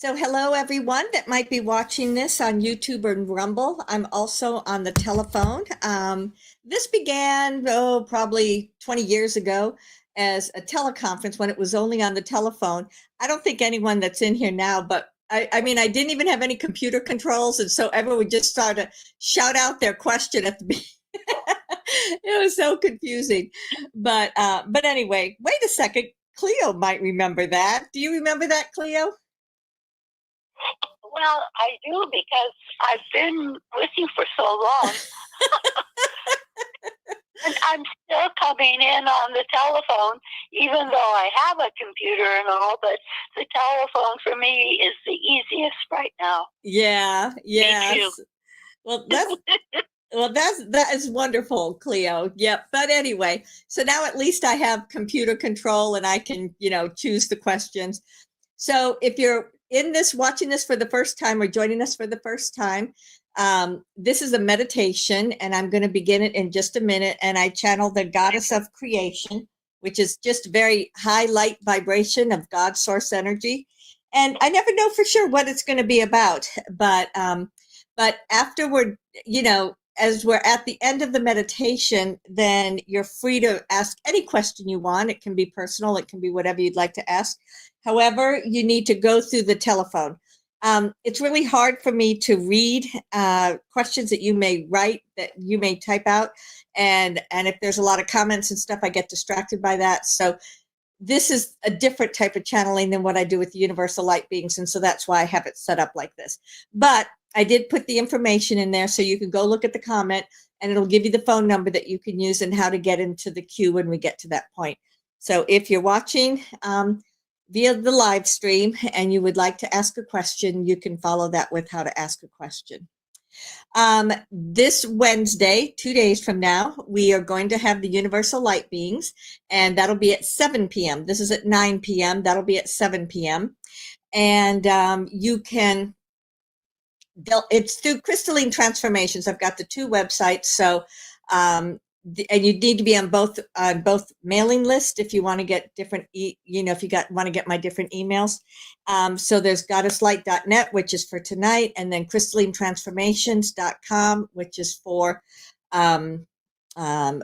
So, hello everyone that might be watching this on YouTube or Rumble. I'm also on the telephone. This began, probably 20 years ago as a teleconference when it was only on the telephone. I don't think anyone that's in here now, but I mean, I didn't even have any computer controls. And so everyone would just start to shout out their question at the beginning. It was so confusing. But anyway, wait a second. Cleo might remember that. Do you remember that, Cleo? Well, I do because I've been with you for so long. And I'm still coming in on the telephone, even though I have a computer and all, but the telephone for me is the easiest right now. Yeah, Me yes. Well, that is wonderful, Cleo. Yep. But anyway, so now at least I have computer control and I can, choose the questions. So if you're in this, watching this for the first time or joining us for the first time, this is a meditation and I'm going to begin it in just a minute. And I channel the goddess of creation, which is just very high light vibration of God source energy. And I never know for sure what it's going to be about, but afterward, as we're at the end of the meditation, then you're free to ask any question you want. It can be personal, it can be whatever you'd like to ask. However, you need to go through the telephone. It's really hard for me to read questions that you may write, that you may type out. And if there's a lot of comments and stuff, I get distracted by that. So this is a different type of channeling than what I do with the universal light beings. And so that's why I have it set up like this. But I did put the information in there so you can go look at the comment and it'll give you the phone number that you can use and how to get into the queue when we get to that point. So if you're watching via the live stream and you would like to ask a question, you can follow that with how to ask a question. This Wednesday, 2 days from now, we are going to have the Universal Light Beings, and that'll be at 7 p.m. This is at 9 p.m. That'll be at 7 p.m. And you can, it's through Crystalline Transformations. I've got the two websites. So, and you need to be on both mailing lists if you want to get different, if you want to get my different emails. So there's goddesslight.net, which is for tonight, and then crystallinetransformations.com, which is for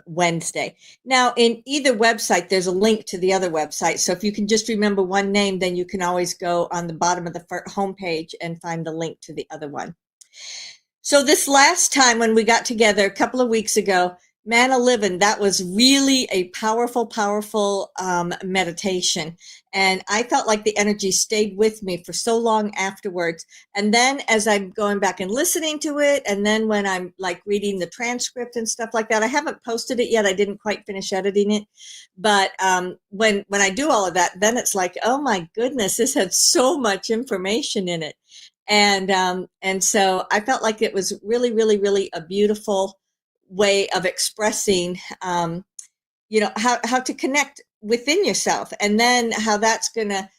Wednesday. Now, in either website, there's a link to the other website. So if you can just remember one name, then you can always go on the bottom of the homepage and find the link to the other one. So this last time when we got together a couple of weeks ago, Man Living, that was really a powerful meditation. And I felt like the energy stayed with me for so long afterwards. And then as I'm going back and listening to it, and then when I'm like reading the transcript and stuff like that, I haven't posted it yet. I didn't quite finish editing it. But when I do all of that, then it's like, oh my goodness, this had so much information in it. And so I felt like it was really, really, really a beautiful way of expressing, how to connect within yourself, and then how that's going to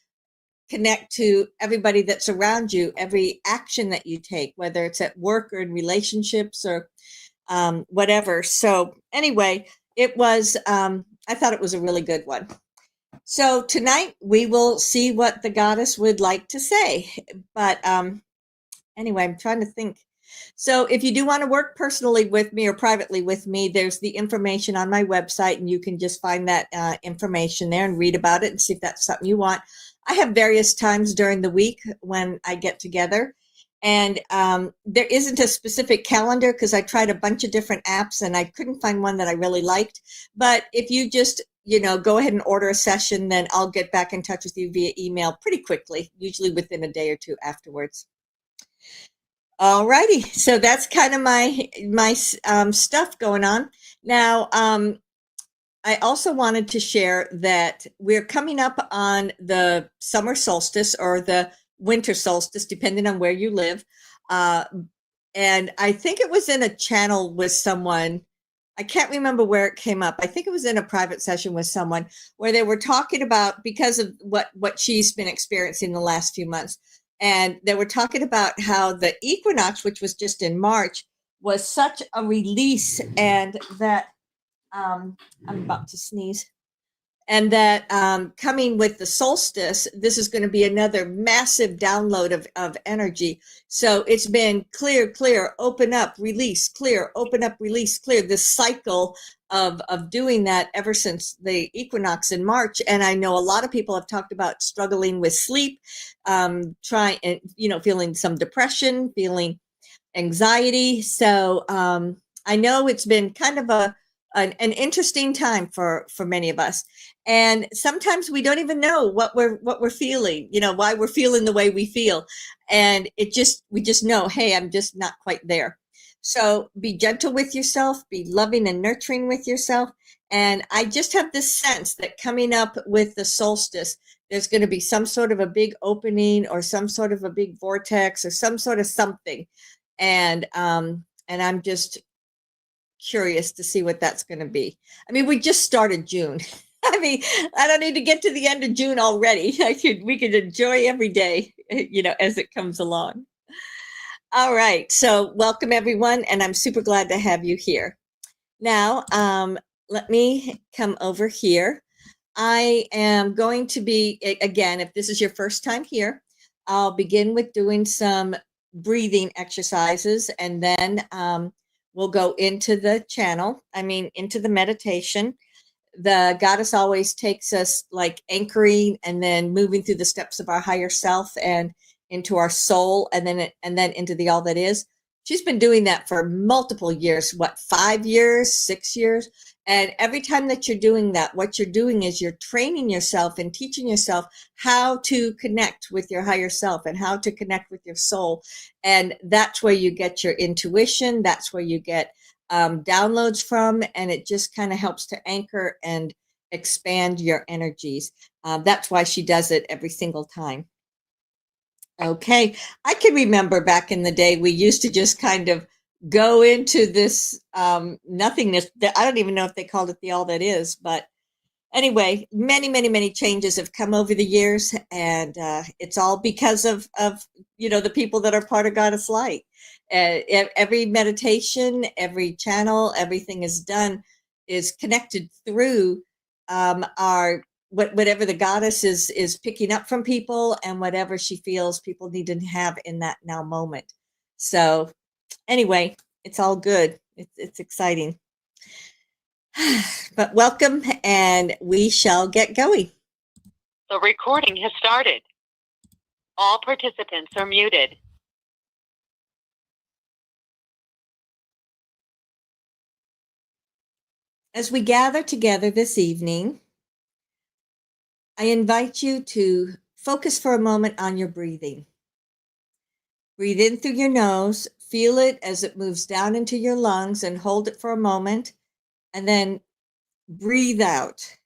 connect to everybody that's around you, every action that you take, whether it's at work or in relationships or whatever. So anyway, it was, I thought it was a really good one. So tonight we will see what the goddess would like to say. But anyway, I'm trying to think. So if you do want to work personally with me or privately with me, there's the information on my website, and you can just find that information there and read about it and see if that's something you want. I have various times during the week when I get together, and there isn't a specific calendar because I tried a bunch of different apps and I couldn't find one that I really liked. But if you just go ahead and order a session, then I'll get back in touch with you via email pretty quickly, usually within a day or two afterwards. All righty, so that's kind of my stuff going on. Now, I also wanted to share that we're coming up on the summer solstice or the winter solstice, depending on where you live. And I think it was in a channel with someone. I can't remember where it came up. I think it was in a private session with someone where they were talking about, because of what she's been experiencing the last few months. And they were talking about how the equinox, which was just in March, was such a release, and that I'm about to sneeze. And that coming with the solstice, this is going to be another massive download of energy. So it's been clear, clear, open up, release, clear, open up, release, clear. This cycle of doing that ever since the equinox in March. And I know a lot of people have talked about struggling with sleep, feeling some depression, feeling anxiety. So I know it's been kind of an interesting time for many of us, and sometimes we don't even know what we're feeling. Why we're feeling the way we feel, and we just know, hey, I'm just not quite there. So be gentle with yourself, be loving and nurturing with yourself. And I just have this sense that coming up with the solstice, there's going to be some sort of a big opening or some sort of a big vortex or some sort of something. And I'm just curious to see what that's going to be. I mean, we just started June. I mean, I don't need to get to the end of June already. We could enjoy every day, as it comes along. All right. So welcome everyone. And I'm super glad to have you here. Now, let me come over here. I am going to be, again, if this is your first time here, I'll begin with doing some breathing exercises, and then we'll go into the into the meditation. The goddess always takes us like anchoring and then moving through the steps of our higher self and into our soul, and then into the all that is. She's been doing that for multiple years, 5 years, 6 years. And every time that you're doing that, what you're doing is you're training yourself and teaching yourself how to connect with your higher self and how to connect with your soul. And that's where you get your intuition. That's where you get downloads from. And it just kind of helps to anchor and expand your energies. That's why she does it every single time. Okay. I can remember back in the day, we used to just kind of go into this nothingness. I don't even know if they called it the all that is, but anyway, many, many, many changes have come over the years, and it's all because of the people that are part of Goddess Light. Every meditation, every channel, everything is connected through our whatever the goddess is picking up from people, and whatever she feels people need to have in that now moment. So anyway, it's all good. It's exciting. But welcome, and we shall get going. The recording has started. All participants are muted. As we gather together this evening, I invite you to focus for a moment on your breathing. Breathe in through your nose, feel it as it moves down into your lungs, and hold it for a moment, and then breathe out,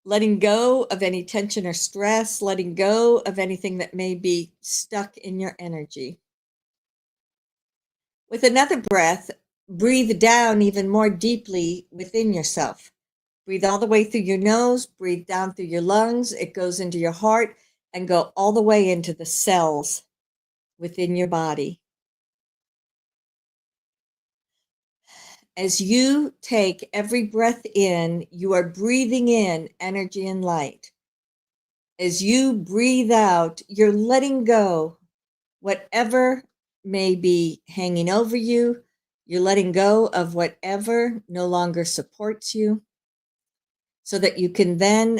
letting go of any tension or stress, letting go of anything that may be stuck in your energy. With another breath, breathe down even more deeply within yourself. Breathe all the way through your nose, breathe down through your lungs. It goes into your heart and go all the way into the cells within your body. As you take every breath in, you are breathing in energy and light. As you breathe out, you're letting go whatever may be hanging over you. You're letting go of whatever no longer supports you, so that you can then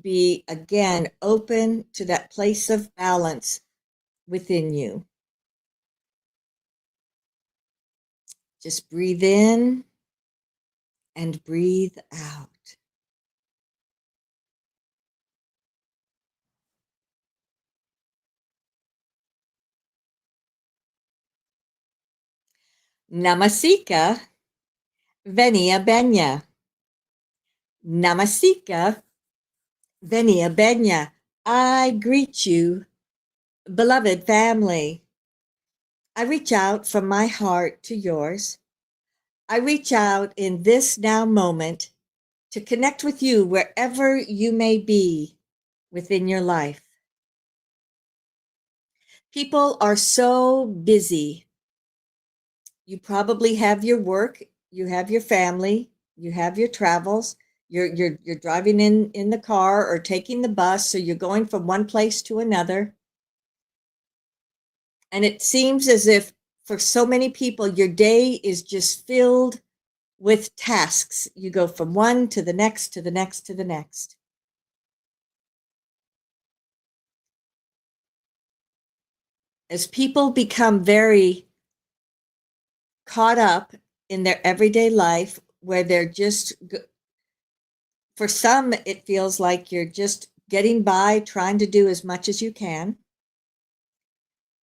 be again open to that place of balance within you. Just breathe in and breathe out. Namasika Venia Benya. Namasika Venia Benya. I greet you, beloved family. I reach out from my heart to yours. I reach out in this now moment to connect with you wherever you may be within your life. People are so busy. You probably have your work, you have your family, you have your travels, You're driving in the car or taking the bus, so you're going from one place to another. And it seems as if for so many people, your day is just filled with tasks. You go from one to the next, to the next, to the next. As people become very caught up in their everyday life, where they're just, for some, it feels like you're just getting by, trying to do as much as you can.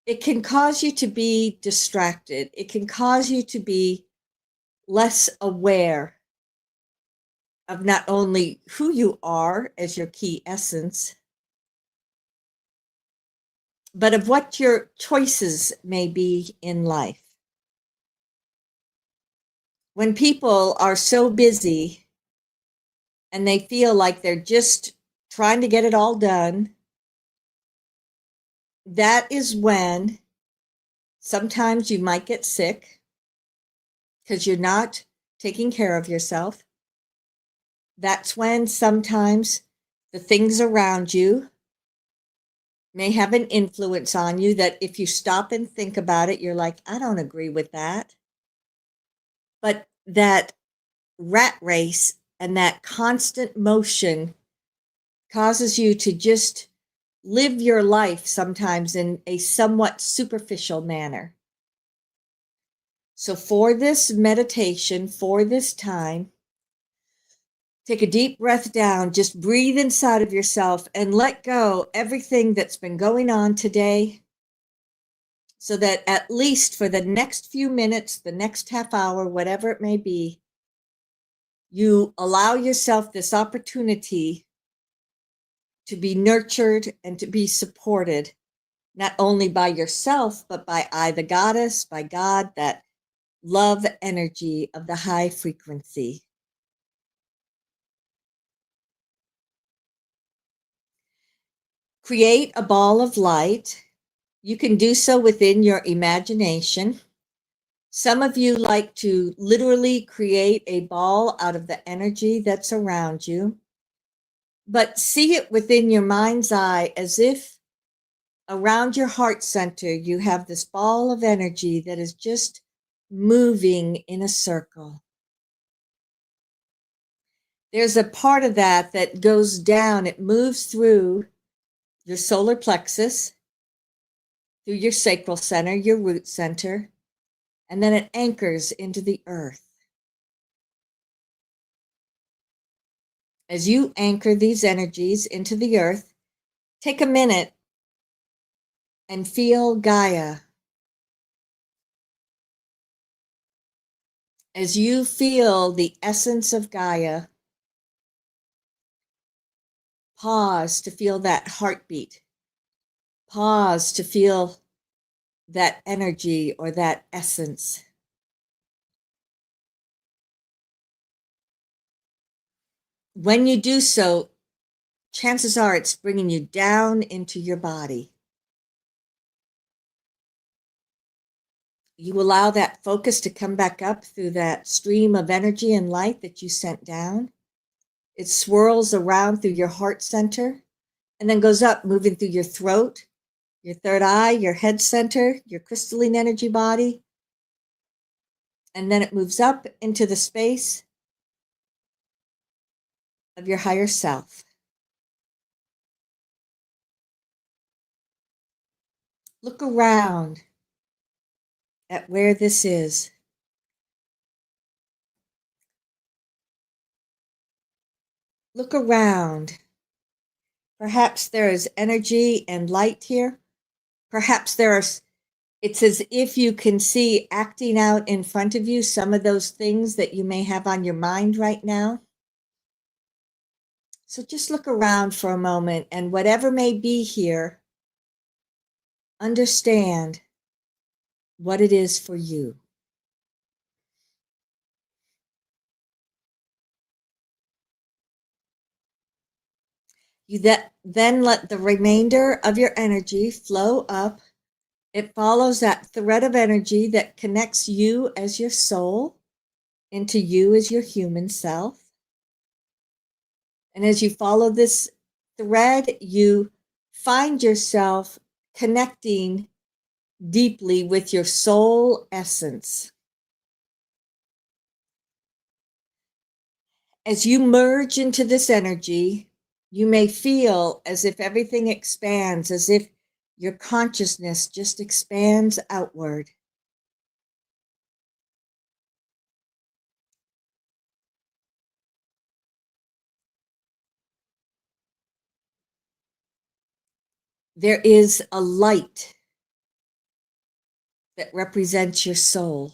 It can cause you to be distracted. It can cause you to be less aware of not only who you are as your key essence, but of what your choices may be in life. When people are so busy and they feel like they're just trying to get it all done, that is when sometimes you might get sick because you're not taking care of yourself. That's when sometimes the things around you may have an influence on you that if you stop and think about it, you're like, I don't agree with that. But that rat race and that constant motion causes you to just live your life sometimes in a somewhat superficial manner. So for this meditation, for this time, take a deep breath down, just breathe inside of yourself and let go everything that's been going on today, so that at least for the next few minutes, the next half hour, whatever it may be, you allow yourself this opportunity to be nurtured and to be supported, not only by yourself, but by I, the goddess, by God, that love energy of the high frequency. Create a ball of light. You can do so within your imagination. Some of you like to literally create a ball out of the energy that's around you, but see it within your mind's eye as if around your heart center you have this ball of energy that is just moving in a circle. There's a part of that that goes down, it moves through your solar plexus, through your sacral center, your root center, and then it anchors into the earth. As you anchor these energies into the earth, take a minute and feel Gaia. As you feel the essence of Gaia, pause to feel that heartbeat. Pause to feel that energy or that essence. When you do so, chances are it's bringing you down into your body. You allow that focus to come back up through that stream of energy and light that you sent down. It swirls around through your heart center and then goes up, moving through your throat, your third eye, your head center, your crystalline energy body. And then it moves up into the space of your higher self. Look around at where this is. Look around. Perhaps there is energy and light here. Perhaps it's as if you can see acting out in front of you some of those things that you may have on your mind right now. So just look around for a moment, and whatever may be here, understand what it is for you. You then let the remainder of your energy flow up. It follows that thread of energy that connects you as your soul into you as your human self. And as you follow this thread, you find yourself connecting deeply with your soul essence. As you merge into this energy, you may feel as if everything expands, as if your consciousness just expands outward. There is a light that represents your soul.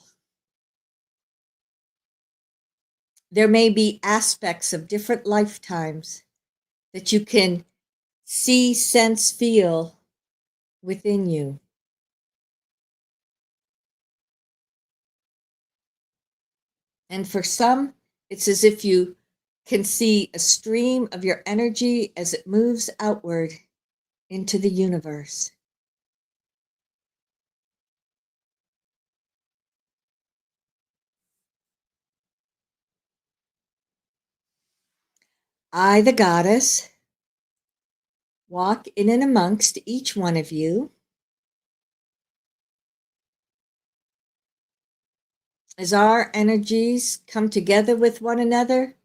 There may be aspects of different lifetimes that you can see, sense, feel within you. And for some, it's as if you can see a stream of your energy as it moves outward into the universe. I, the goddess, walk in and amongst each one of you as our energies come together with one another.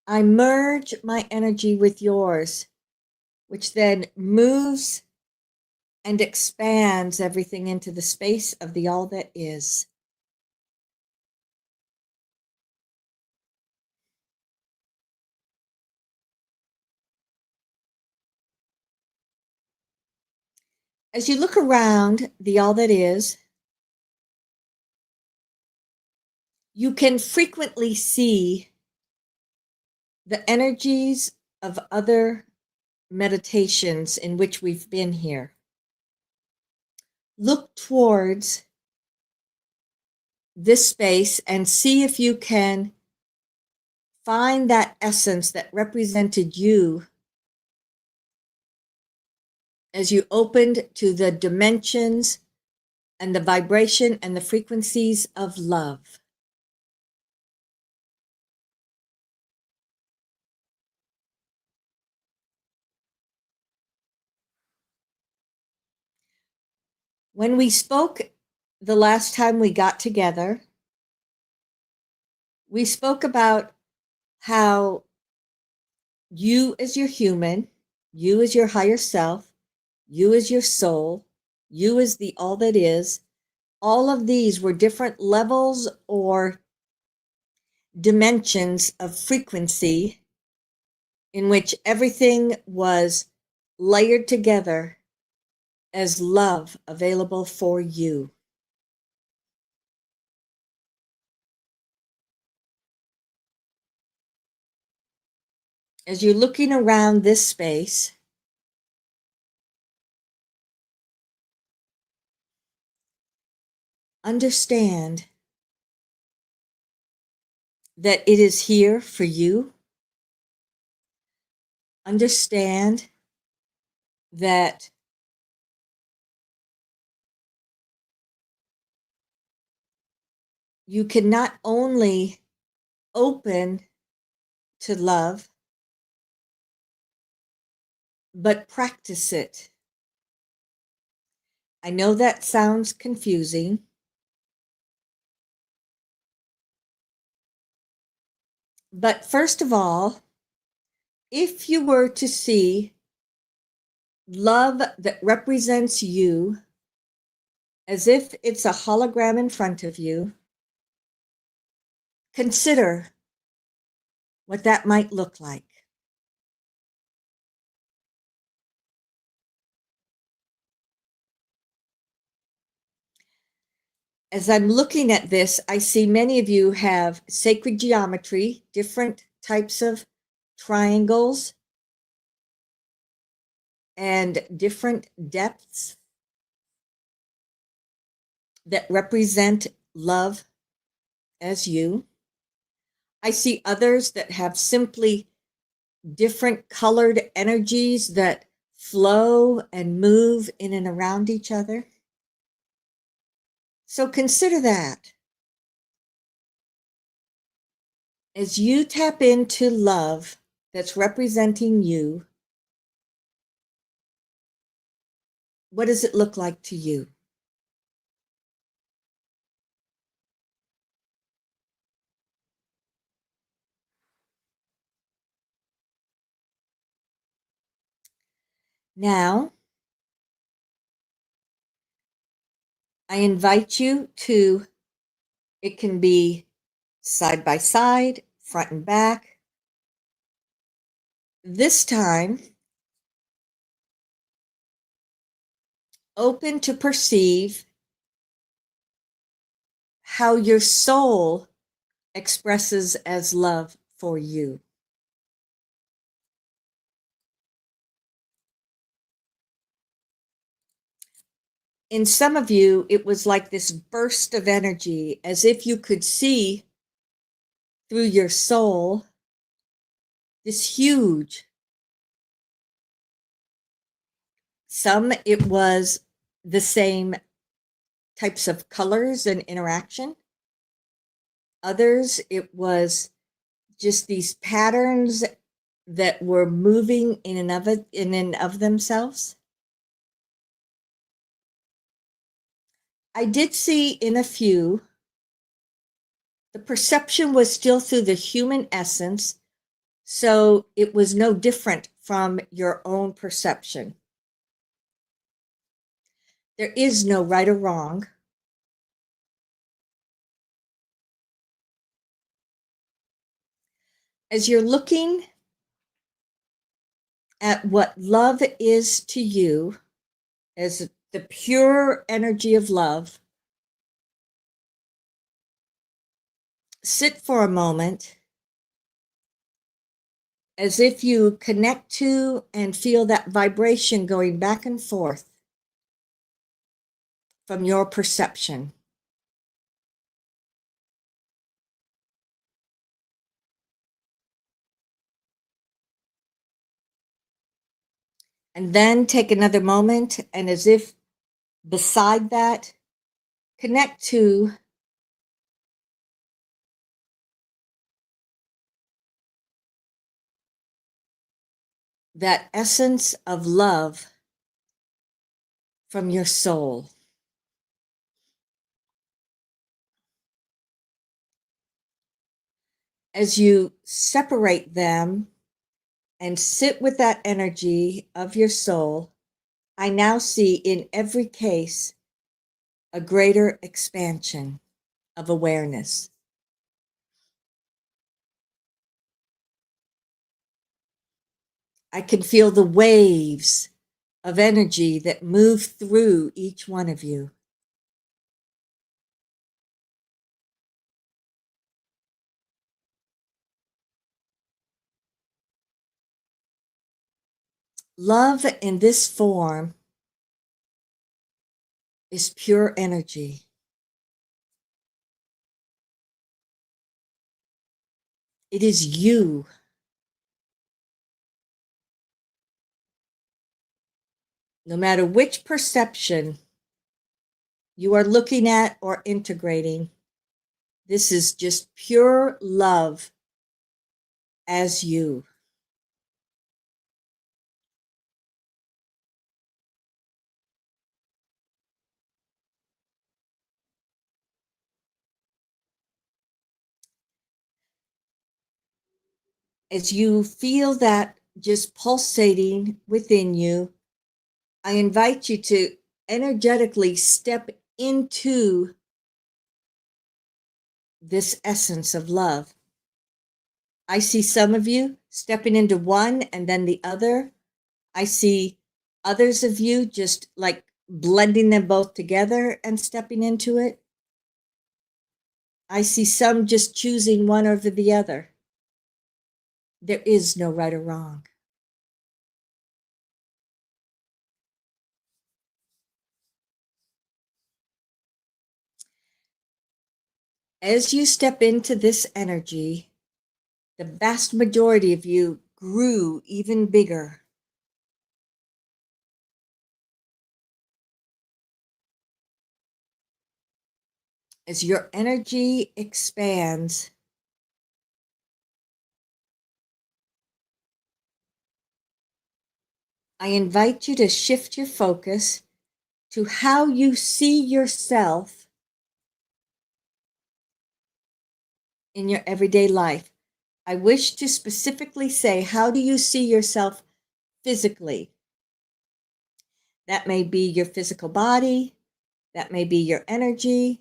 I merge my energy with yours, which then moves and expands everything into the space of the all that is. As you look around the all that is, you can frequently see the energies of other meditations in which we've been here. Look towards this space and see if you can find that essence that represented you as you opened to the dimensions and the vibration and the frequencies of love. When we spoke the last time we got together, we spoke about how you as your human, you as your higher self, you as your soul, you as the all that is, all of these were different levels or dimensions of frequency in which everything was layered together as love available for you. As you're looking around this space, understand that it is here for you. Understand that you can not only open to love, but practice it. I know that sounds confusing, but first of all, if you were to see love that represents you as if it's a hologram in front of you, consider what that might look like. As I'm looking at this, I see many of you have sacred geometry, different types of triangles, and different depths that represent love as you. I see others that have simply different colored energies that flow and move in and around each other. So consider that. As you tap into love that's representing you, what does it look like to you? Now, I invite you to, it can be side by side, front and back. This time, open to perceive how your soul expresses as love for you. In some of you, it was like this burst of energy, as if you could see through your soul this huge. Some, it was the same types of colors and interaction. Others, it was just these patterns that were moving in and of themselves. I did see in a few, the perception was still through the human essence, so it was no different from your own perception. There is no right or wrong. As you're looking at what love is to you, as the pure energy of love, sit for a moment as if you connect to and feel that vibration going back and forth from your perception. And then take another moment and, as if beside that, connect to that essence of love from your soul. As you separate them and sit with that energy of your soul, I now see in every case a greater expansion of awareness. I can feel the waves of energy that move through each one of you. Love in this form is pure energy. It is you. No matter which perception you are looking at or integrating, this is just pure love as you. As you feel that just pulsating within you, I invite you to energetically step into this essence of love. I see some of you stepping into one and then the other. I see others of you just like blending them both together and stepping into it. I see some just choosing one over the other. There is no right or wrong. As you step into this energy, the vast majority of you grew even bigger. As your energy expands, I invite you to shift your focus to how you see yourself in your everyday life. I wish to specifically say, how do you see yourself physically? That may be your physical body, that may be your energy.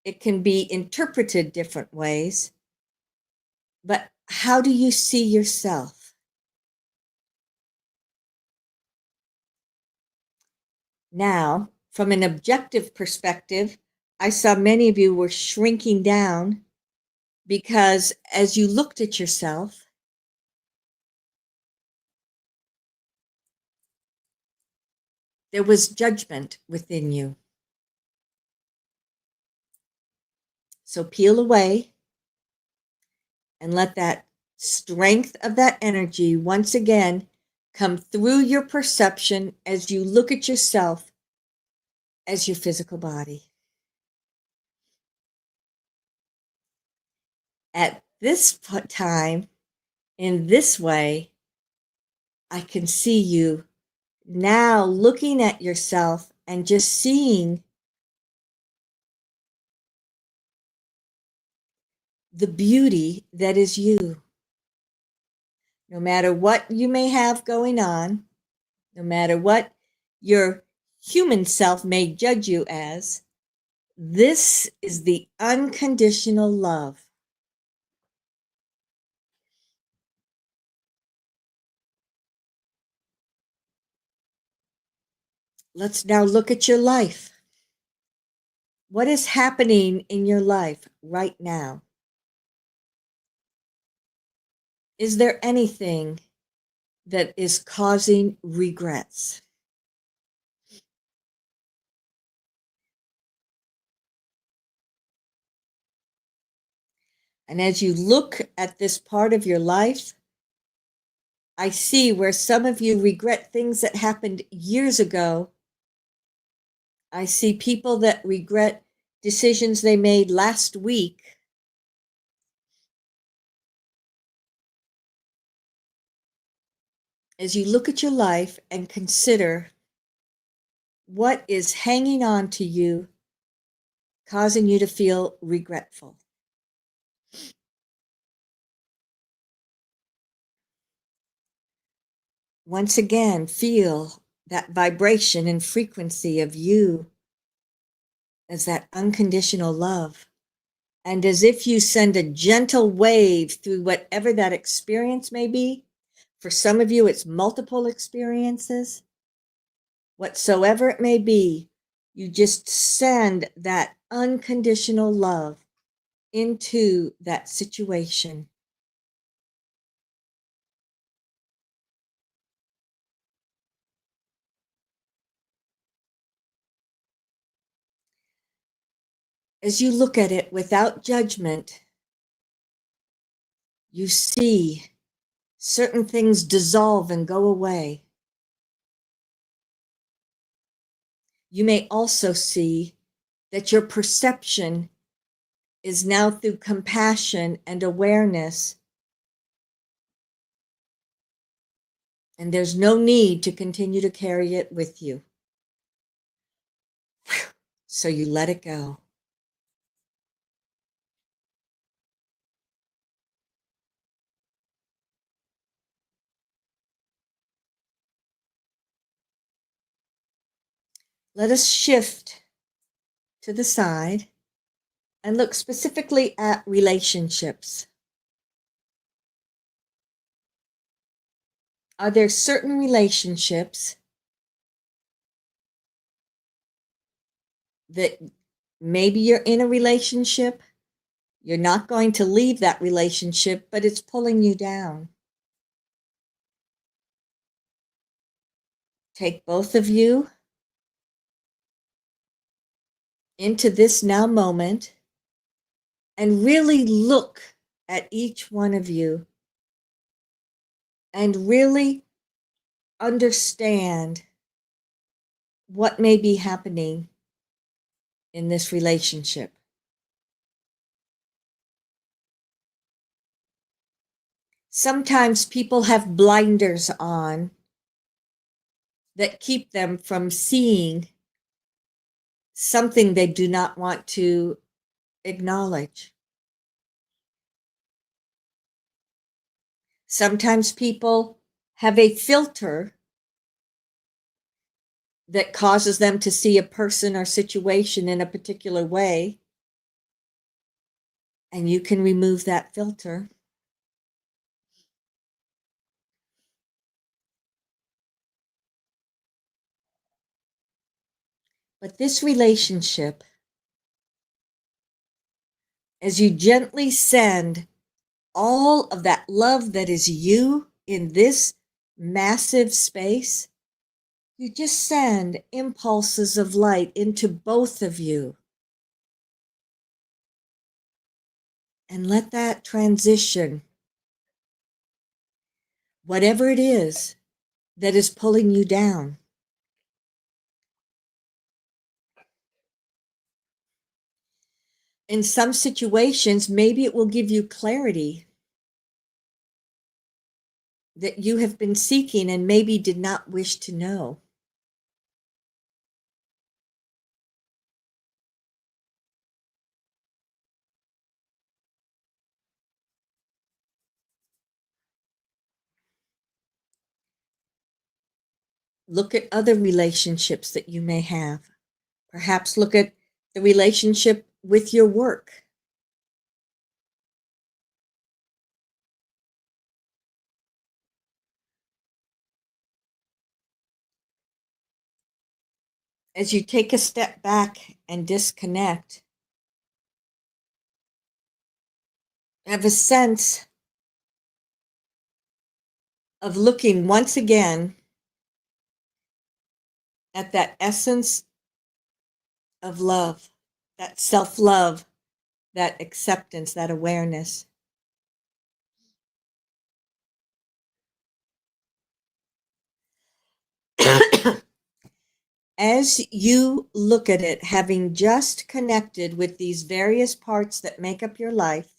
It can be interpreted different ways. But how do you see yourself? Now, from an objective perspective, I saw many of you were shrinking down because as you looked at yourself, there was judgment within you. So peel away and let that strength of that energy once again come through your perception as you look at yourself as your physical body. At this time, in this way, I can see you now looking at yourself and just seeing the beauty that is you. No matter what you may have going on, no matter what your human self may judge you as, this is the unconditional love. Let's now look at your life. What is happening in your life right now? Is there anything that is causing regrets? And as you look at this part of your life, I see where some of you regret things that happened years ago. I see people that regret decisions they made last week. As you look at your life and consider what is hanging on to you, causing you to feel regretful. Once again, feel that vibration and frequency of you as that unconditional love. And as if you send a gentle wave through whatever that experience may be. For some of you, it's multiple experiences. Whatsoever it may be, you just send that unconditional love into that situation. As you look at it without judgment, you see certain things dissolve and go away. You may also see that your perception is now through compassion and awareness, and there's no need to continue to carry it with you. So you let it go. Let us shift to the side and look specifically at relationships. Are there certain relationships that maybe you're in a relationship, you're not going to leave that relationship, but it's pulling you down? Take both of you into this now moment and really look at each one of you and really understand what may be happening in this relationship. Sometimes people have blinders on that keep them from seeing something they do not want to acknowledge. Sometimes people have a filter that causes them to see a person or situation in a particular way, and you can remove that filter. But this relationship, as you gently send all of that love that is you in this massive space, you just send impulses of light into both of you. And let that transition, whatever it is that is pulling you down. In some situations, maybe it will give you clarity that you have been seeking and maybe did not wish to know. Look at other relationships that you may have. Perhaps look at the relationship with your work. As you take a step back and disconnect, have a sense of looking once again at that essence of love, that self-love, that acceptance, that awareness. As you look at it, having just connected with these various parts that make up your life,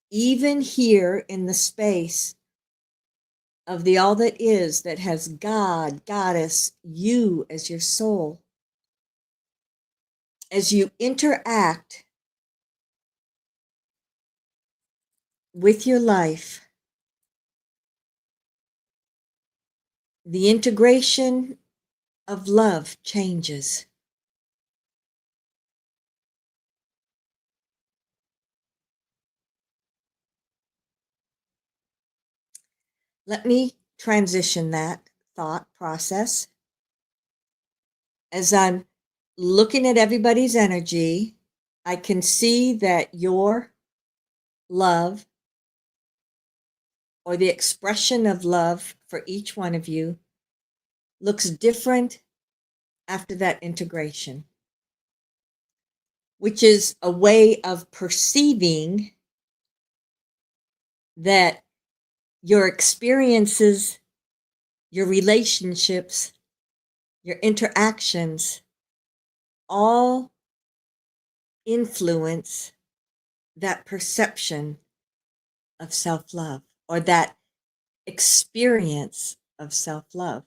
even here in the space of the all that is, that has God, Goddess, you as your soul, as you interact with your life, the integration of love changes. Let me transition that thought process. As I'm looking at everybody's energy, I can see that your love, or the expression of love for each one of you, looks different after that integration, which is a way of perceiving that your experiences, your relationships, your interactions all influence that perception of self-love, or that experience of self-love.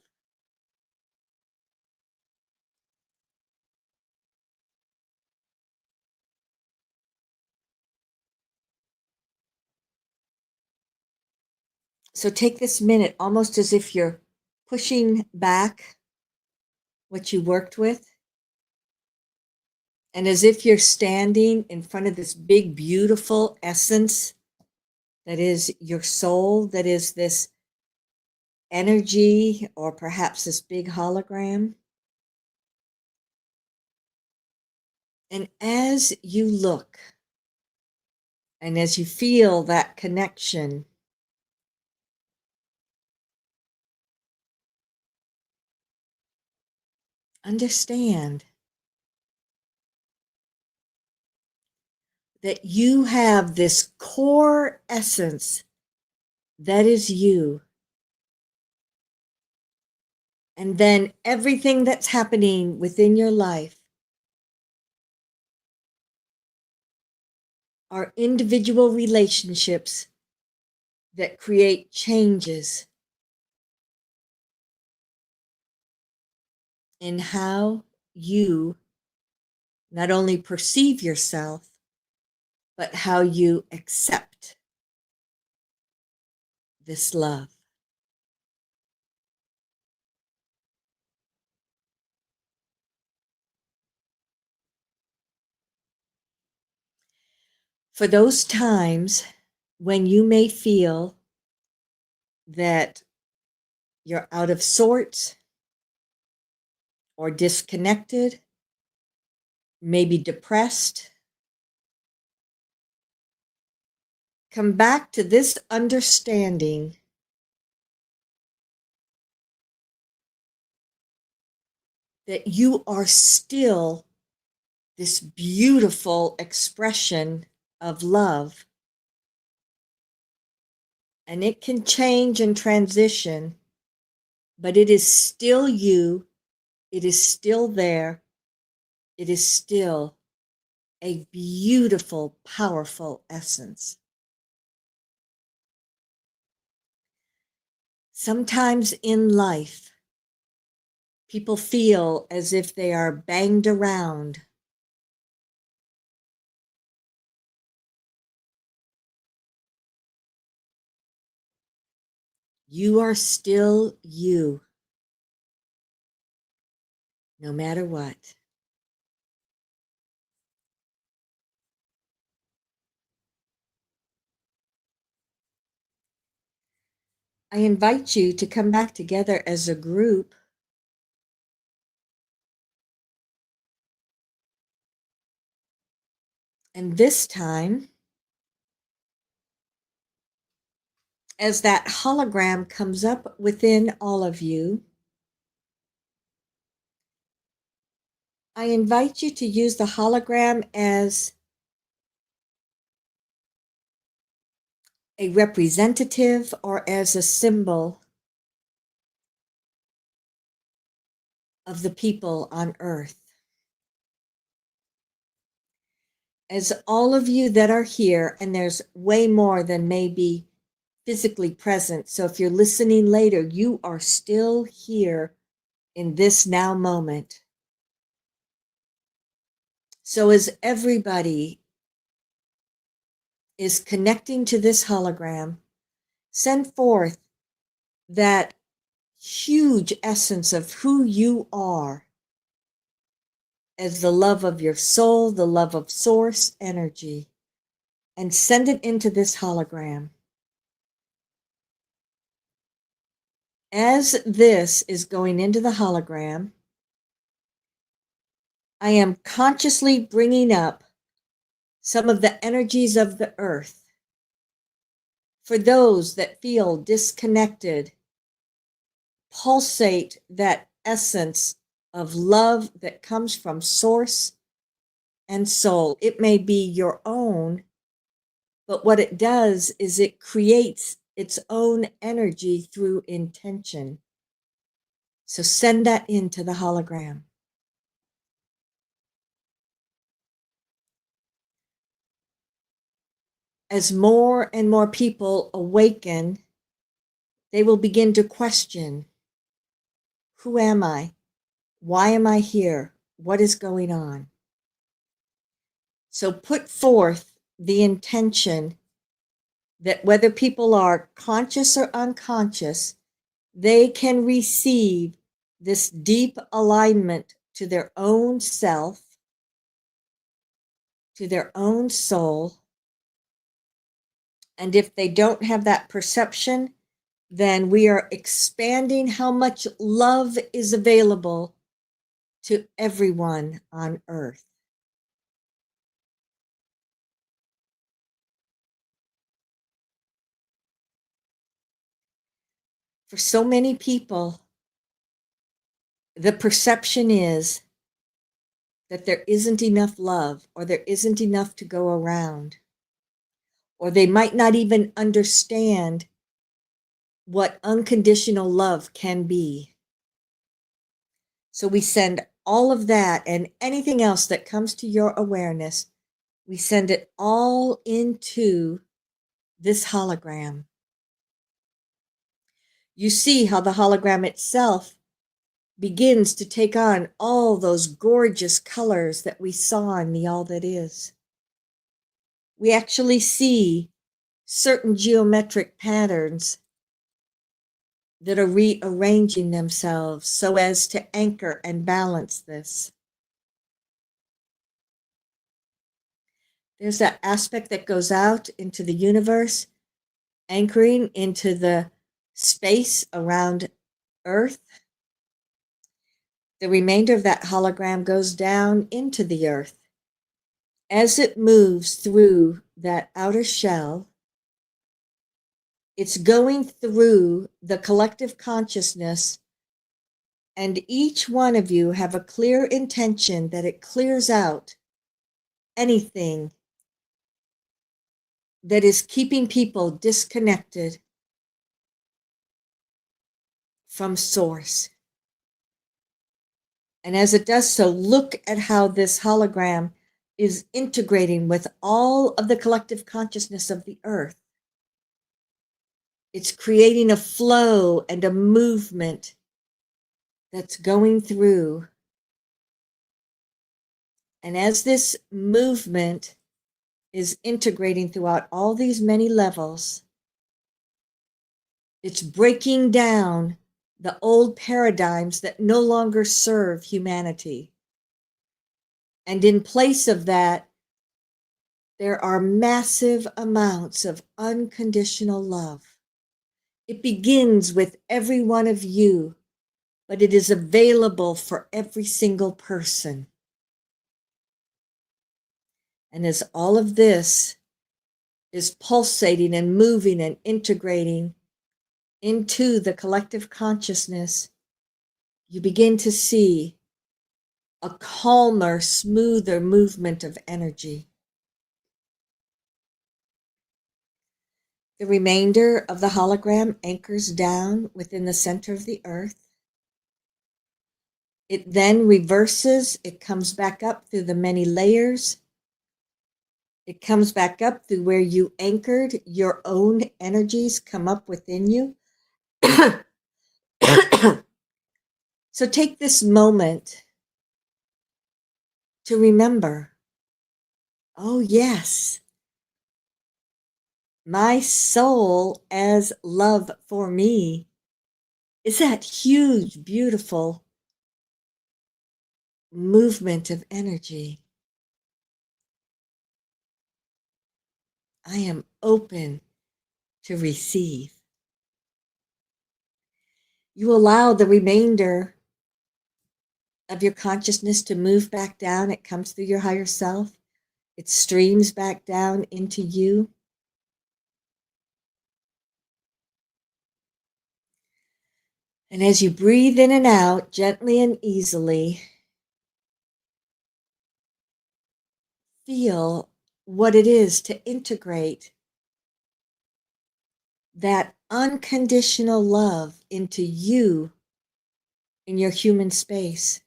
So take this minute almost as if you're pushing back what you worked with, and as if you're standing in front of this big, beautiful essence that is your soul, that is this energy, or perhaps this big hologram. And as you look, and as you feel that connection, understand that you have this core essence that is you. And then everything that's happening within your life are individual relationships that create changes in how you not only perceive yourself, but how you accept this love. For those times when you may feel that you're out of sorts or disconnected, maybe depressed, come back to this understanding that you are still this beautiful expression of love. And it can change and transition, but it is still you. It is still there. It is still a beautiful, powerful essence. Sometimes in life, people feel as if they are banged around. You are still you, no matter what. I invite you to come back together as a group and this time, as that hologram comes up within all of you, I invite you to use the hologram as a representative or as a symbol of the people on earth. As all of you that are here, and there's way more than maybe physically present, so if you're listening later, you are still here in this now moment. So as everybody is connecting to this hologram, send forth that huge essence of who you are as the love of your soul, the love of source energy, and send it into this hologram. As this is going into the hologram, I am consciously bringing up some of the energies of the earth for those that feel disconnected. Pulsate that essence of love that comes from source and soul. It may be your own, but what it does is it creates its own energy through intention. So send that into the hologram. As more and more people awaken, they will begin to question, who am I? Why am I here? What is going on? So put forth the intention that whether people are conscious or unconscious, they can receive this deep alignment to their own self, to their own soul. And if they don't have that perception, then we are expanding how much love is available to everyone on earth. For so many people, the perception is that there isn't enough love, or there isn't enough to go around, or they might not even understand what unconditional love can be. So we send all of that and anything else that comes to your awareness, we send it all into this hologram. You see how the hologram itself begins to take on all those gorgeous colors that we saw in the All That Is. We actually see certain geometric patterns that are rearranging themselves so as to anchor and balance this. There's that aspect that goes out into the universe, anchoring into the space around Earth. The remainder of that hologram goes down into the Earth. As it moves through that outer shell, it's going through the collective consciousness, and each one of you have a clear intention that it clears out anything that is keeping people disconnected from source. And as it does so, look at how this hologram is integrating with all of the collective consciousness of the earth. It's creating a flow and a movement that's going through. And as this movement is integrating throughout all these many levels, it's breaking down the old paradigms that no longer serve humanity. And in place of that, there are massive amounts of unconditional love. It begins with every one of you, but it is available for every single person. And as all of this is pulsating and moving and integrating into the collective consciousness, you begin to see a calmer, smoother movement of energy. The remainder of the hologram anchors down within the center of the earth. It then reverses, it comes back up through the many layers. It comes back up through where you anchored your own energies come up within you. So take this moment to remember, oh yes, my soul as love for me is that huge, beautiful movement of energy. I am open to receive. You allow the remainder of your consciousness to move back down. It comes through your higher self. It streams back down into you. And as you breathe in and out, gently and easily, feel what it is to integrate that unconditional love into you in your human space.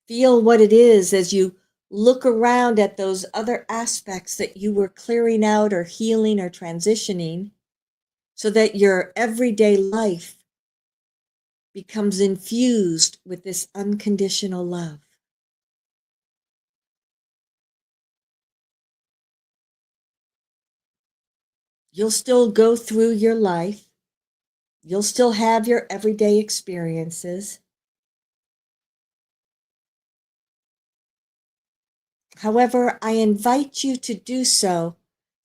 Feel what it is as you look around at those other aspects that you were clearing out or healing or transitioning, so that your everyday life becomes infused with this unconditional love. You'll still go through your life. You'll still have your everyday experiences. However, I invite you to do so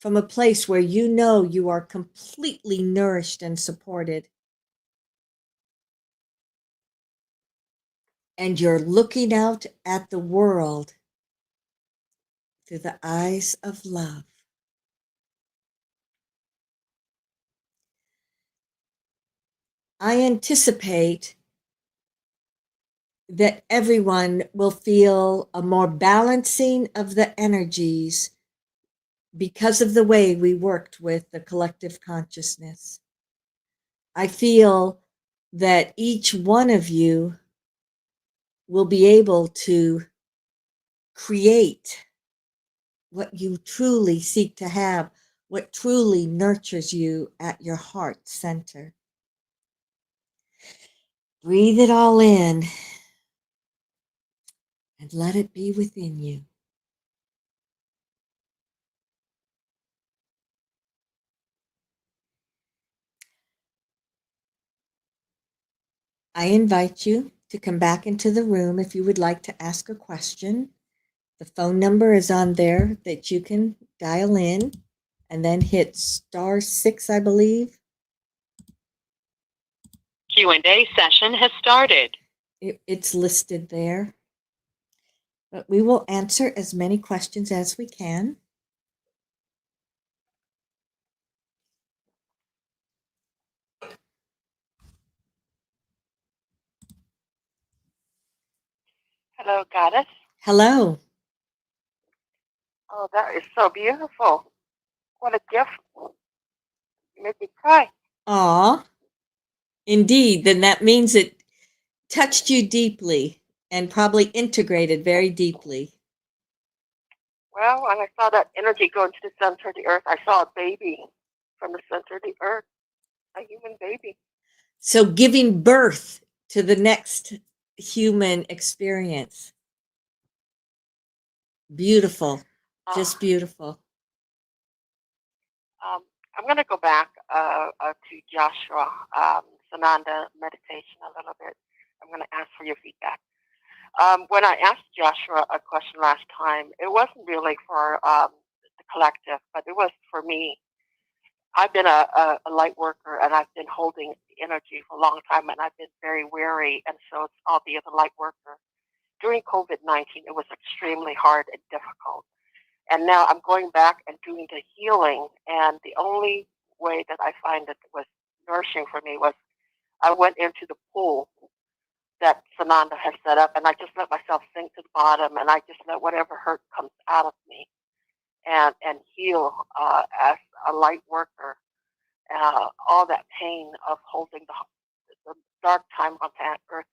from a place where you know you are completely nourished and supported. And you're looking out at the world through the eyes of love. I anticipate that everyone will feel a more balancing of the energies because of the way we worked with the collective consciousness. I feel that each one of you will be able to create what you truly seek to have, what truly nurtures you at your heart center. Breathe it all in and let it be within you. I invite you to come back into the room if you would like to ask a question. The phone number is on there that you can dial in and then hit *6, I believe. Q&A session has started. It's listed there. But we will answer as many questions as we can. Hello, Goddess. Hello. Oh, that is so beautiful. What a gift. You make me cry. Aw. Indeed, then that means it touched you deeply and probably integrated very deeply. Well, when I saw that energy go into the center of the earth, I saw a baby from the center of the earth, a human baby. So giving birth to the next human experience. Beautiful. Just beautiful. I'm going to go back to Joshua, Sananda meditation a little bit. I'm going to ask for your feedback. When I asked Joshua a question last time, it wasn't really for the collective, but it was for me. I've been a light worker, and I've been holding the energy for a long time, and I've been very weary, and so I'll be a light worker. During COVID-19, it was extremely hard and difficult. And now I'm going back and doing the healing, and the only way that I find that was nourishing for me was I went into the pool that Sananda has set up, and I just let myself sink to the bottom, and I just let whatever hurt comes out of me and heal as a light worker. All that pain of holding the dark time on planet Earth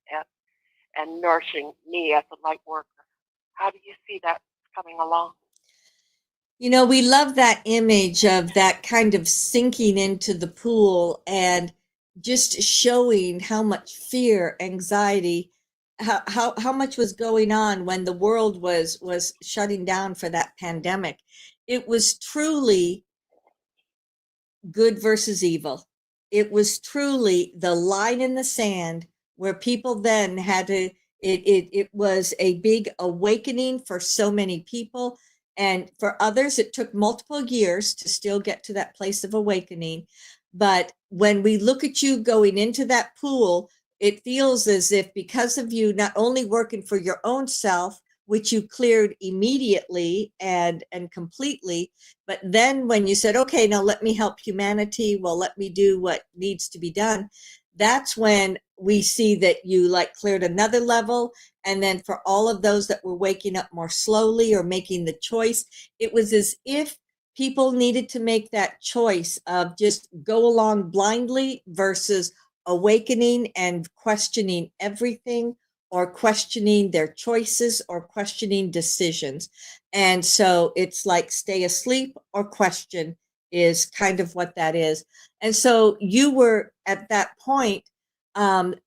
and nourishing me as a light worker. How do you see that coming along? You know, we love that image of that kind of sinking into the pool and just showing how much fear, anxiety, how much was going on when the world was shutting down for that pandemic. It was truly good versus evil. It was truly the line in the sand where people then had to, it was a big awakening for so many people. And for others, it took multiple years to still get to that place of awakening. But when we look at you going into that pool, it feels as if because of you not only working for your own self, which you cleared immediately and completely, but then when you said, okay, now let me help humanity, well, let me do what needs to be done, that's when we see that you like cleared another level. And then for all of those that were waking up more slowly or making the choice, it was as if people needed to make that choice of just go along blindly versus awakening and questioning everything, or questioning their choices, or questioning decisions. And so it's like stay asleep or question is kind of what that is. And so you were at that point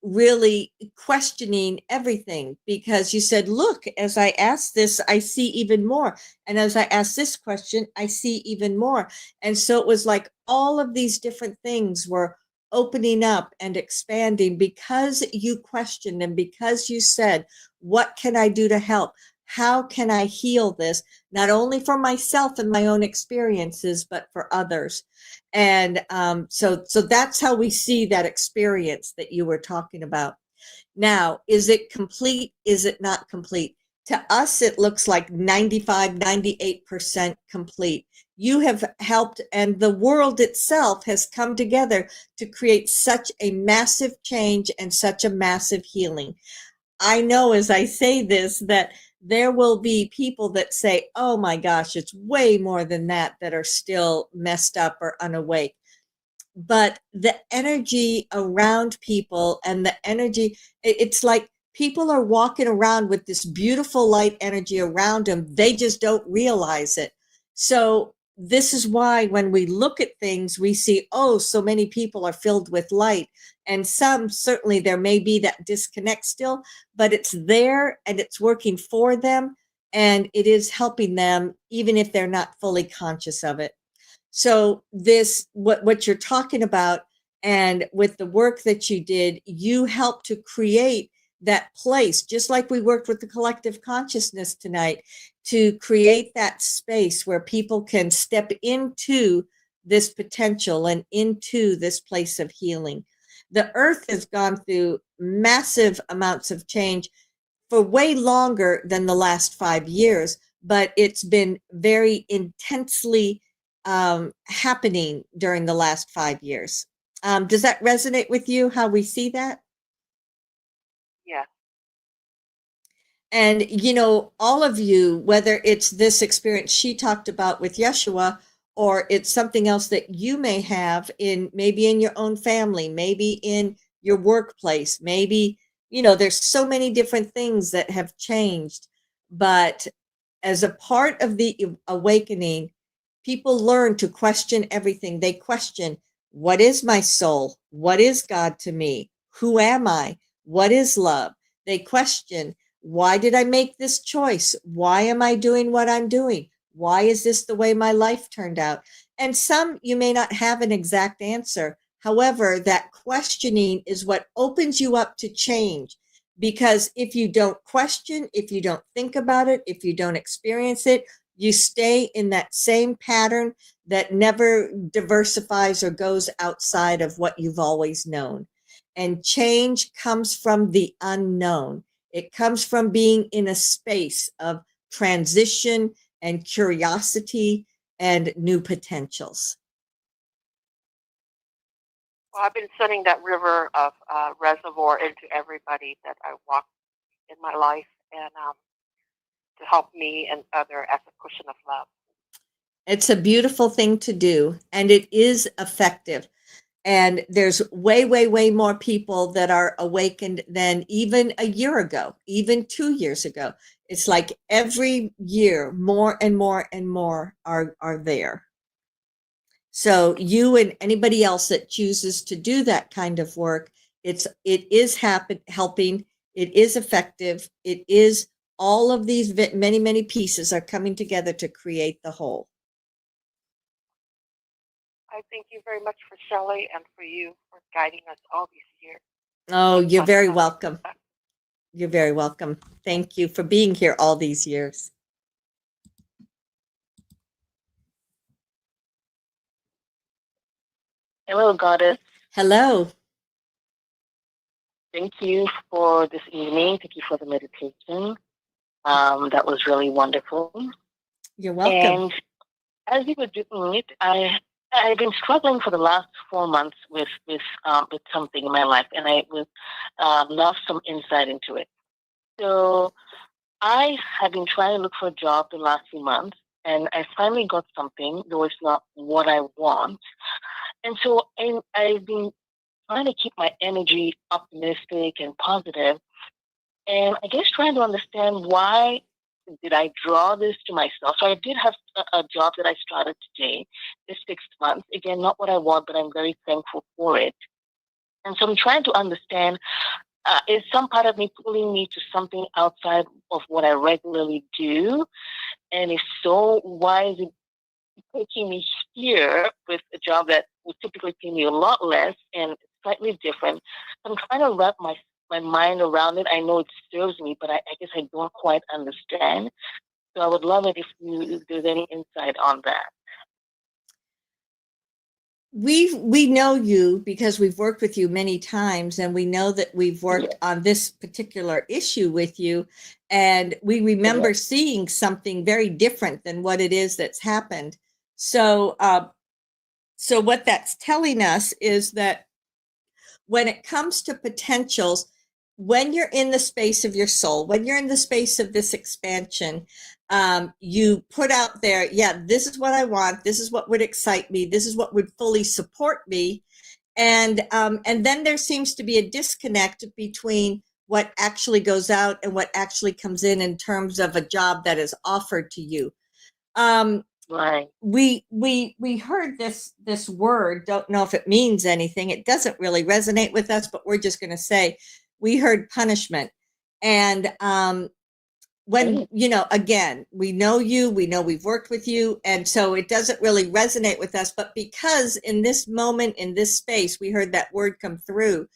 really questioning everything, because you said, look, as I ask this, I see even more. And as I ask this question, I see even more. And so it was like all of these different things were opening up and expanding because you questioned and because you said, what can I do to help? How can I heal this, not only for myself and my own experiences, but for others? And so that's how we see that experience that you were talking about. Now, is it complete? Is it not complete? To us, it looks like 95, 98% complete. You have helped, and the world itself has come together to create such a massive change and such a massive healing. I know as I say this that there will be people that say, oh my gosh, it's way more than that are still messed up or unawake. But the energy around people and the energy, it's like people are walking around with this beautiful light energy around them. They just don't realize it. So this is why when we look at things, we see, oh, so many people are filled with light. And some, certainly there may be that disconnect still, but it's there and it's working for them. And it is helping them, even if they're not fully conscious of it. So this, what you're talking about, and with the work that you did, you helped to create that place, just like we worked with the collective consciousness tonight, to create that space where people can step into this potential and into this place of healing. The earth has gone through massive amounts of change for way longer than the last 5 years, but it's been very intensely happening during the last 5 years. Does that resonate with you, how we see that? Yeah. And, all of you, whether it's this experience she talked about with Yeshua, or it's something else that you may have maybe in your own family, maybe in your workplace, maybe, there's so many different things that have changed. But as a part of the awakening, people learn to question everything. They question, what is my soul? What is God to me? Who am I? What is love? They question, why did I make this choice? Why am I doing what I'm doing? Why is this the way my life turned out? And some, you may not have an exact answer. However, that questioning is what opens you up to change. Because if you don't question, if you don't think about it, if you don't experience it, you stay in that same pattern that never diversifies or goes outside of what you've always known. And change comes from the unknown. It comes from being in a space of transition and curiosity and new potentials. Well, I've been sending that river of reservoir into everybody that I walk in my life, and to help me and other as a cushion of love. It's a beautiful thing to do, and it is effective. And there's way, way, way more people that are awakened than even a year ago, even 2 years ago. It's like every year, more and more and more are there. So you and anybody else that chooses to do that kind of work, it is helping. It is effective. It is all of these many, many pieces are coming together to create the whole. I thank you very much for Shelly and for you for guiding us all these years. Oh, you're very welcome. You're very welcome. Thank you for being here all these years. Hello, Goddess. Hello. Thank you for this evening. Thank you for the meditation. That was really wonderful. You're welcome. And as you were doing it, I've been struggling for the last 4 months with something in my life, and I would love some insight into it. So I have been trying to look for a job the last few months, and I finally got something, though it's not what I want. And so I've been trying to keep my energy optimistic and positive, and I guess trying to understand why did I draw this to myself. So I did have a job that I started today, this 6 months. Again, not what I want, but I'm very thankful for it. And so I'm trying to understand, is some part of me pulling me to something outside of what I regularly do? And if so, why is it taking me here with a job that would typically pay me a lot less and slightly different? I'm trying to wrap my mind around it. I know it serves me, but I guess I don't quite understand. So I would love it if there's any insight on that. We know you because we've worked with you many times, and we know that we've worked on this particular issue with you, and we remember seeing something very different than what it is that's happened. So so what that's telling us is that when it comes to potentials, when you're in the space of your soul, when you're in the space of this expansion, you put out there, yeah, this is what I want. This is what would excite me. This is what would fully support me. And then there seems to be a disconnect between what actually goes out and what actually comes in terms of a job that is offered to you. Right. we heard this word, don't know if it means anything. It doesn't really resonate with us, but we're just going to say we heard punishment. And when, again, we know you, we know we've worked with you, and so it doesn't really resonate with us. But because in this moment, in this space, we heard that word come through,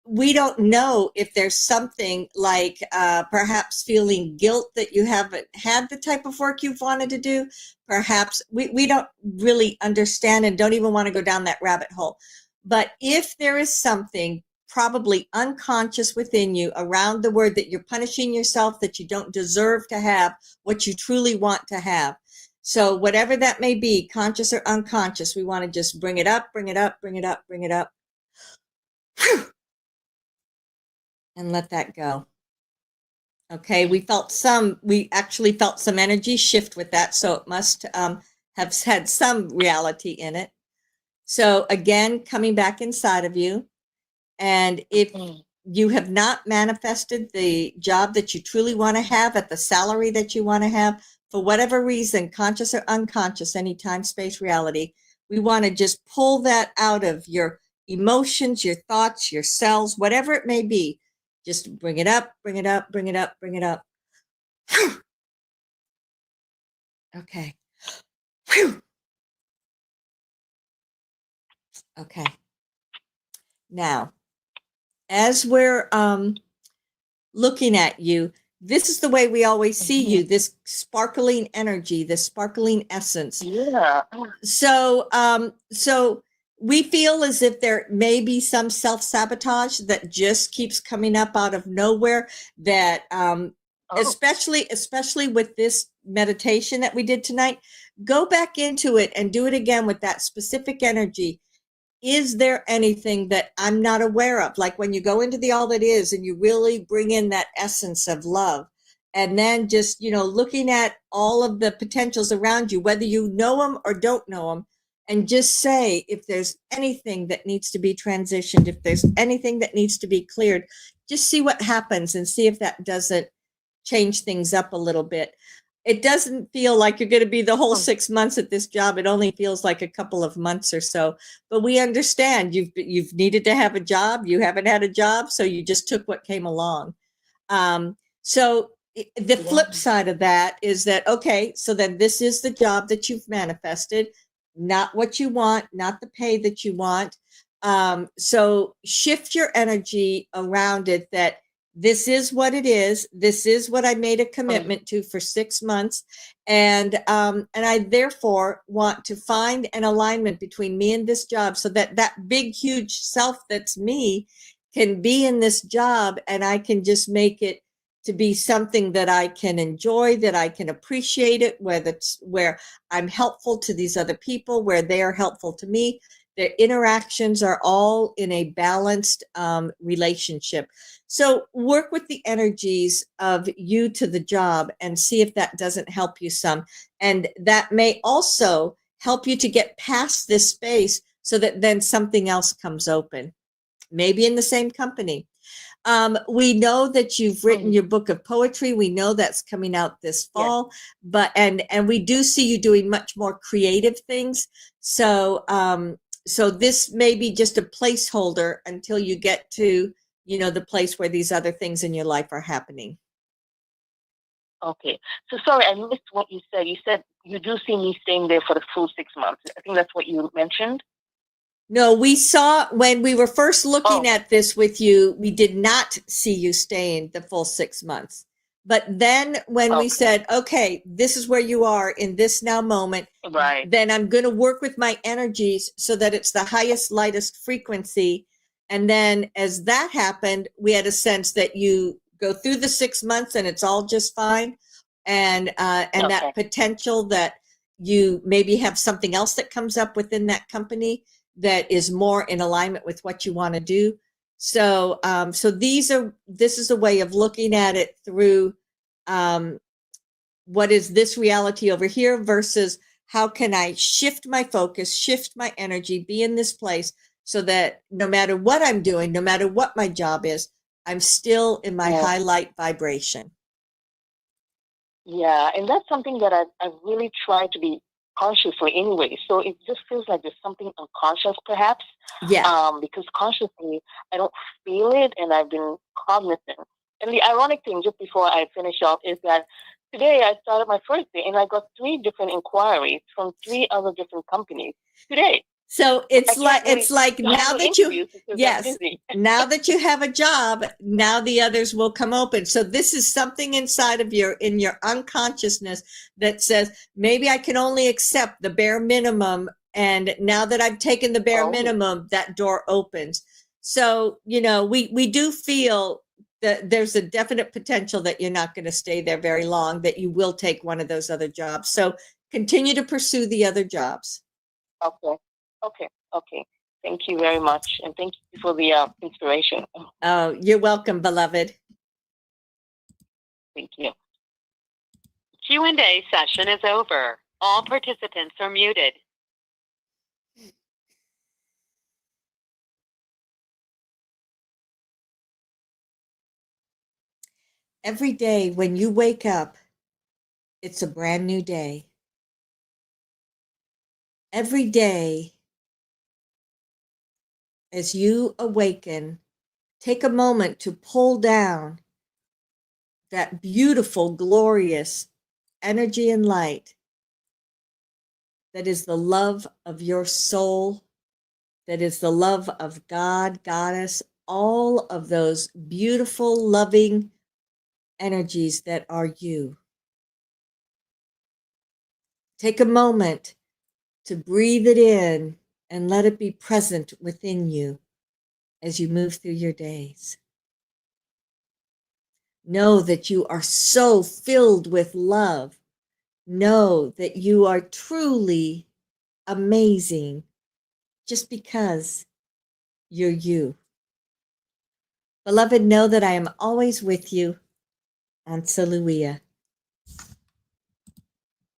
we don't know if there's something like perhaps feeling guilt that you haven't had the type of work you've wanted to do. Perhaps we don't really understand and don't even want to go down that rabbit hole. But if there is something probably unconscious within you around the word that you're punishing yourself, that you don't deserve to have what you truly want to have. So whatever that may be, conscious or unconscious, we want to just bring it up, bring it up, bring it up, bring it up. Whew. And let that go. Okay, we actually felt some energy shift with that, so it must have had some reality in it. So again, coming back inside of you, and if you have not manifested the job that you truly want to have at the salary that you want to have, for whatever reason, conscious or unconscious, any time, space, reality, we want to just pull that out of your emotions, your thoughts, your cells, whatever it may be. Just bring it up, bring it up, bring it up, bring it up. Okay. Whew. Okay. Now, as we're looking at you, this is the way we always see you, this sparkling energy, this sparkling essence. Yeah. So we feel as if there may be some self-sabotage that just keeps coming up out of nowhere, that especially with this meditation that we did tonight, go back into it and do it again with that specific energy. Is there anything that I'm not aware of? Like when you go into the all that is and you really bring in that essence of love, and then just, looking at all of the potentials around you, whether you know them or don't know them, and just say, if there's anything that needs to be transitioned, if there's anything that needs to be cleared, just see what happens and see if that doesn't change things up a little bit. It doesn't feel like you're going to be the whole 6 months at this job. It only feels like a couple of months or so. But we understand you've needed to have a job. You haven't had a job, so you just took what came along. So the flip side of that is that, okay, so then this is the job that you've manifested, not what you want, not the pay that you want. So shift your energy around it, that this is what it is. This is what I made a commitment to for 6 months. And I therefore want to find an alignment between me and this job, so that that big, huge self that's me can be in this job, and I can just make it to be something that I can enjoy, that I can appreciate it, where I'm helpful to these other people, where they are helpful to me. Their interactions are all in a balanced relationship. So work with the energies of you to the job and see if that doesn't help you some. And that may also help you to get past this space, so that then something else comes open, maybe in the same company. We know that you've written your book of poetry. We know that's coming out this fall, but and we do see you doing much more creative things. So so this may be just a placeholder until you get to, the place where these other things in your life are happening. Okay. So sorry, I missed what you said. You said you do see me staying there for the full 6 months. I think that's what you mentioned. No, we saw when we were first looking at this with you, we did not see you staying the full 6 months. But then when we said, okay, this is where you are in this now moment, right, then I'm going to work with my energies so that it's the highest, lightest frequency. And then as that happened, we had a sense that you go through the 6 months and it's all just fine. And that potential that you maybe have something else that comes up within that company that is more in alignment with what you want to do. So, so this is a way of looking at it through, what is this reality over here versus how can I shift my focus, shift my energy, be in this place so that no matter what I'm doing, no matter what my job is, I'm still in my high light vibration. Yeah, and that's something that I really try to be conscious for anyway. So it just feels like there's something unconscious, perhaps, Yeah. because consciously I don't feel it, and I've been cognizant. And the ironic thing, just before I finish off, is that today I started my first day, and I got 3 different inquiries from 3 other different companies today. So I it's can't really like now handle that you, interviews because I'm yes, busy. now that you have a job, now the others will come open. So this is something inside of in your unconsciousness that says, maybe I can only accept the bare minimum. And now that I've taken the bare Oh, minimum, that door opens. So, we do feel that there's a definite potential that you're not going to stay there very long, that you will take one of those other jobs. So continue to pursue the other jobs. okay, okay. Thank you very much, and thank you for the inspiration. Oh, you're welcome, beloved. Thank you. Q&A session is over. All participants are muted. Every day when you wake up, it's a brand new day. Every day as you awaken, take a moment to pull down that beautiful, glorious energy and light that is the love of your soul, that is the love of God, Goddess, all of those beautiful, loving energies that are you. Take a moment to breathe it in and let it be present within you as you move through your days. Know that you are so filled with love. Know that you are truly amazing just because you're you. Beloved, know that I am always with you. Ansaluia.